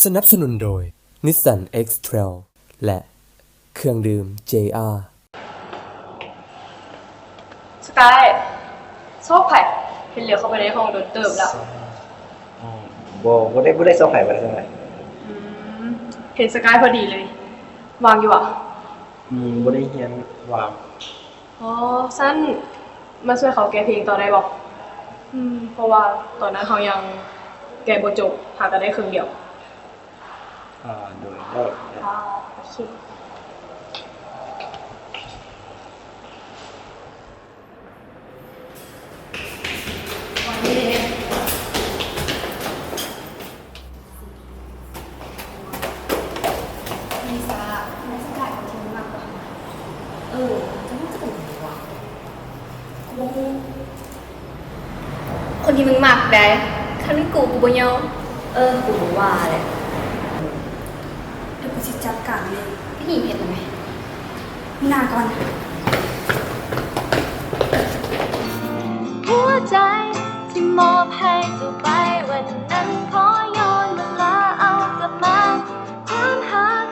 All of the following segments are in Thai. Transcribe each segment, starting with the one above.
สนับสนุนโดย Nissan X-Trail และเครื่องดื่ม JR สกายชอบไผ่เห็นเหลียวเข้าไปในห้องโดนเติมแล้วบ่ได้ซ้อมไผ่บ่ได้ซ้อมไผ่ เห็นสกายพอดีเลย วางอยู่อ่ะบ่ได้เรียนวางอ๋อสั้นมาช่วยเขาแก้เพลงต่อได้บอกเพราะว่าตอนนั้นเขายังแก้บ่จบหากันได้ครึ่งเดียวโดยได้โอเคมีสาระไม่ใช่ได้คนที่มากกว่าจะพูดจะเป็นยังไงวะคนที่มึงมากได้ถ้ามึงกูบ่ยอมกูบอกว่าแหละเดี๋ยวกูจะจัดการเลยพี่หญิงเห็นไหมหน้าก่อนหัวใจที่มอบให้เจ้าไปวันนั้นขอย้อนเวลาเอากลับมาความหัก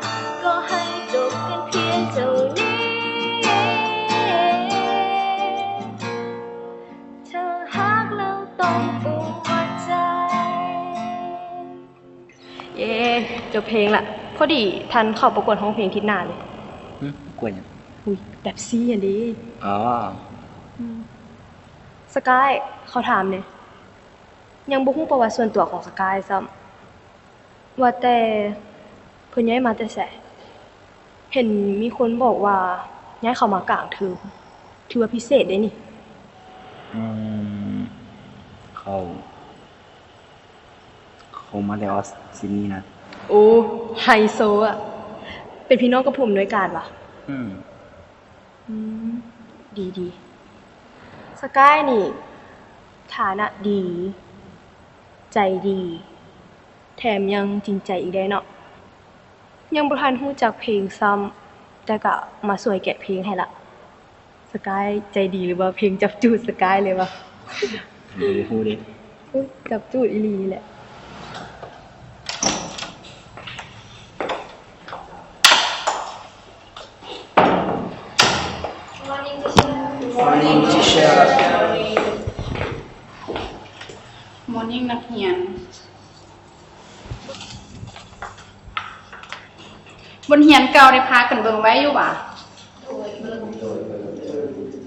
ก็ให้จบกันเพียงเท่านี้เธอหักแล้วต้องปวดใจเย้จบเพลงละพอดีทันเข้าประกวดห้องเพลงทิศหน้าเลยกวนหยังอุ้ยแบบซี่อ่ะดิอ๋อสกายเขาถามเนี่ยยังบ่ฮู้ประวัติส่วนตัวของสกายซ้ำว่าแต่เพิ่นย้ายมาแต่ไสเห็นมีคนบอกว่าย้ายเข้ามากลางเทอมถือว่าพิเศษเด้นี่เขามาแล้วซินี่นะโอ้ไฮโซอ่ะเป็นพี่น้องกับผมด้วยกันวะดีสกายนี่ฐานะดี ใจดี แถมยังจริงใจอีกได้เนาะยังบ่ทันรู้จักเพลงซ้ำแต่ก็มาสวยแกะเพลงให้ละสกายใจดีหรือว่าเพลงจับจูดสกายเลยวะพูดดิจับจูดอีหลีแหละMorning teacher Morning นักเรียนบนเรียนเก่าได้พากันเบิ่งไว้อยู่บ่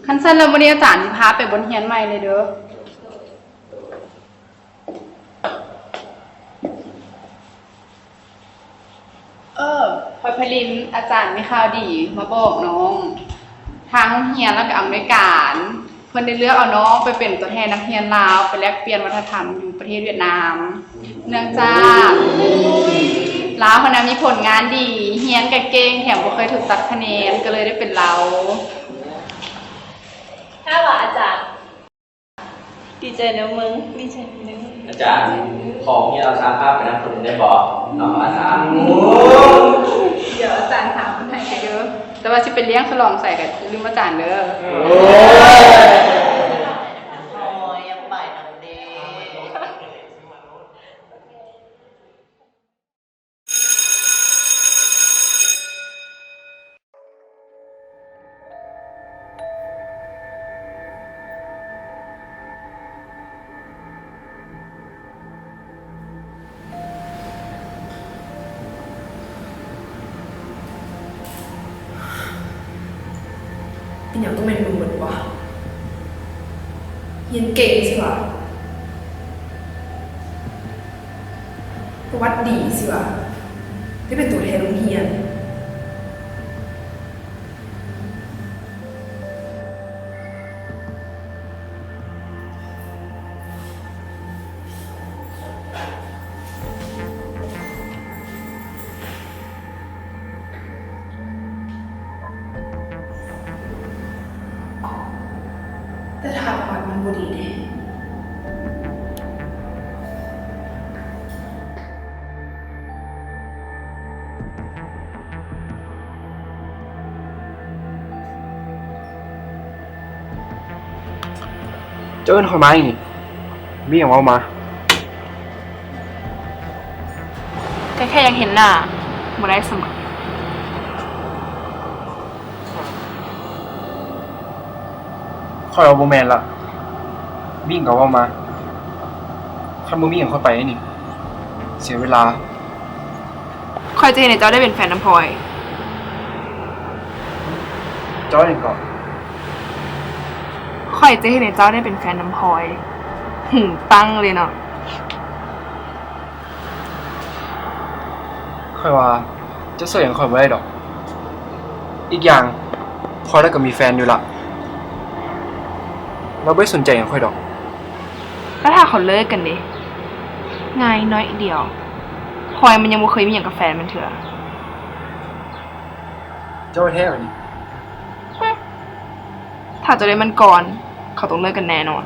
คันซั่นแล้วมื้อนี้อาจารย์สิพาไปบนเรียนใหม่เลยเด้อพอยพลินอาจารย์มีข่าวดีมาบอกน้องทางโรงเรียนแล้วก็อำนวยการเพิ่นได้เลือกเอาน้องไปเป็นตัวแทนนักเรียนลาวไปแลกเปลี่ยนวัฒนธรรมอยู่ประเทศเวียดนาม เนื่องจากลาวคนนั้นมีผลงานดีเรียนก็เก่งแถมบ่เคยถูกตัดคะแนนก็เลยได้เป็นเราถ้าว่าอาจารย์ดีใจนะมึงดีใจนะ อาจารย์ของที่เราสร้างภาพเป็นนักคนได้บอกน้องอาจารย์เดี๋ยวอาจารย์ถามคนไทยกันเด้อแต่ว่าสิเป็นเลี้ยงฉลองใส่กันลืมอาจารย์เด้อเป็นอย่างต้องเป็นมึงเหมือนวะเรียนเก่งสิวะประวัติดีสิวะได้เป็นตัวแทนโรงเรียนแต่ถ้าประวัติมันบ่ดีแน่เจ้าเอิ้นเขามาอีกมีหยังเว้ามา ก็ ก็แค่อยากเห็นหน้าบ่ได้เสมอ ค่อยเอาบ่แม่นละวิ่งก็เว้ามาคันบ่มีหยังค่อยไปนี่ เสียเวลา คอยจะเห็นไอ้เจ้าได้เป็นแฟนน้ำพลอย จ้อยก่อน คอยจะเห็นไอ้เจ้าได้เป็นแฟนน้ำพลอยตั้งเลยเนาะ ค่อยว่าจะช่วยหยังค่อยบ่ได้ดอก อีกอย่างพลอยแล้วก็มีแฟนอยู่ละเราบ่ได้สนใจหยังค่อยดอก แล้วถ้าเขาเลิกกันดิง่ายน้อยเดียวพลอยมันยังบ่เคยมีอย่างกับแฟนมันเถอะ เจ้าแท้กว่านี้ ถ้าจะได้มันก่อน เขาต้องเลิกกันแน่นอน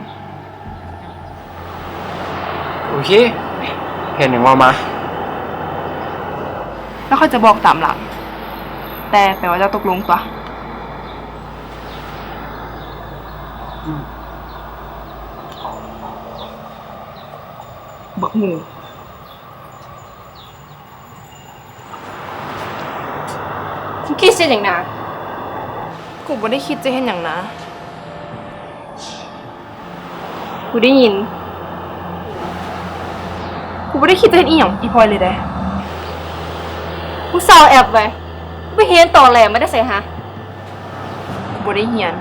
โอเคเห็นหยังว่ามา แล้วเขาจะบอกตามหลัง แต่แปลว่าจะตกลงตัวบักหมูมึงคิดเช่นอย่างนั้นกูไม่ได้คิดจะเห็นอย่างนะกูได้ยิน กูไม่ได้คิดจะเห็นอีหยังอีพลอยเลยเด้ กูเศร้าแอบไปไม่เห็นตอแหลไม่ได้ใส่ฮะ กูบ่ได้เฮียน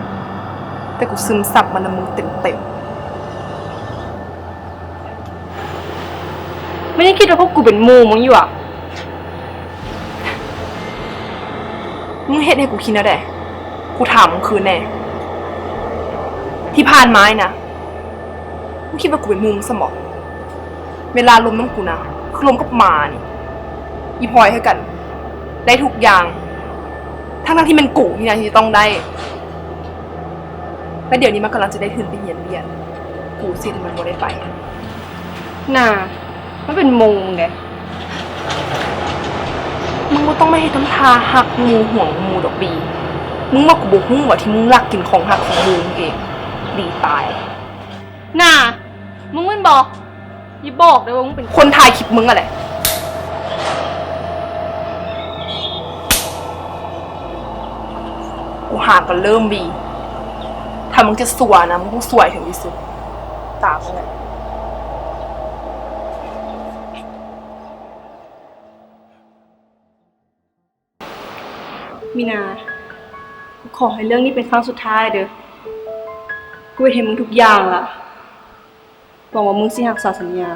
แต่กูซึมซับมันละมึงเต็ม ไม่ได้คิดว่าพวกกูเป็นหมู่มึงอยู่อ่ะ ๆมึงเฮ็ดให้กูคิดแล้วแดะกูถามมึงคืนแน่ ที่ผ่านมานะมึงคิดว่ากูเป็นมุมสมองเวลาลมน้ำกูนะคือลมกับหมานี่อีพลอยให้กัน ได้ทุกอย่าง ทั้งที่มันกูนี่นะที่จะต้องได้ และเดี๋ยวนี้มันกำลังจะได้ทุนไปเรียน กูสิที่มันบ่ได้ไป น่ามันเป็นหมู่มึงไง มึงก็ต้องไม่ให้ทำทาหักงูห่วงงูดอกบี มึงมากูบอกมึงว่าที่มึงรักกินของหักของมึงเองดีตาย น่ามึงไม่บอกอย่าบอกเลยว่ามึงเป็น คนถ่ายคลิปมึงอะไรกูหากันเริ่มบี ถ้ามึงจะสวยนะมึงต้องสวยถึงที่สุด ตามมึงเลย มีนากูขอให้เรื่องนี้เป็นครั้งสุดท้ายเด้อ กูเห็นมึงทุกอย่างละหวังว่ามึงสิรักษาสัญญา